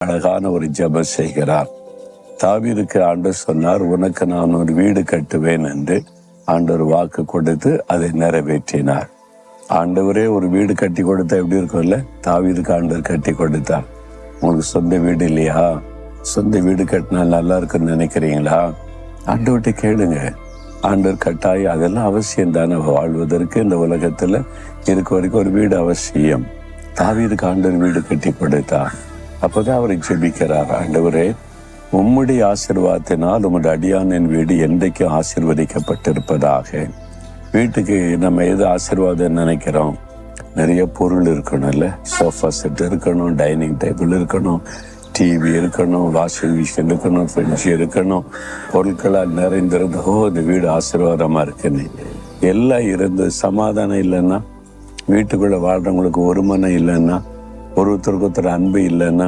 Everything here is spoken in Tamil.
அழகான ஒரு ஜெபம் செய்கிறார். தாவீதுக்கு ஆண்டவர் சொன்னார், உனக்கு நான் ஒரு வீடு கட்டுவேன் என்று ஆண்டவர் வாக்கு கொடுத்து அதை நிறைவேற்றினார். ஆண்டவரே ஒரு வீடு கட்டி கொடுத்தா எப்படி இருக்கும்ல, தாவீதுக்கு ஆண்டவர் கட்டி கொடுத்தார். உங்களுக்கு சொந்த வீடு இல்லையா? சொந்த வீடு கட்டினா நல்லா இருக்குன்னு நினைக்கிறீங்களா? ஆண்டவர்கிட்ட கேளுங்க. ஆண்டவர் கட்டாயம் அதெல்லாம் அவசியம் தானே. வாழ்வதற்கு இந்த உலகத்துல இருக்க வரைக்கும் ஒரு வீடு அவசியம். தாவீதுக்கு ஆண்டவர் வீடு கட்டி கொடுத்தார். அப்பதான் அவரை ஜெபிக்கிறார், ஆண்டவரே உம்முடைய ஆசீர்வாதத்தினால் உம்முடைய அடியானின் வீடு என்றைக்கும் ஆசீர்வதிக்கப்பட்டிருப்பதாக. வீட்டுக்கு நம்ம எது ஆசீர்வாதம் நினைக்கிறோம்? நிறைய பொருள் இருக்கணும்ல, சோஃபா செட் இருக்கணும், டைனிங் டேபிள் இருக்கணும், டிவி இருக்கணும், வாஷிங் மிஷின் இருக்கணும், ஃப்ரிட்ஜ் இருக்கணும், பொருட்களால் நிறைந்திருந்து இந்த வீடு ஆசீர்வாதமா இருக்குன்னு எல்லாம் இருந்து சமாதானம் இல்லைன்னா, வீட்டுக்குள்ள வாழ்றவங்களுக்கு ஒரு மனம் இல்லைன்னா, ஒருத்தருக்கு ஒருத்தர் அன்பு இல்லைன்னா,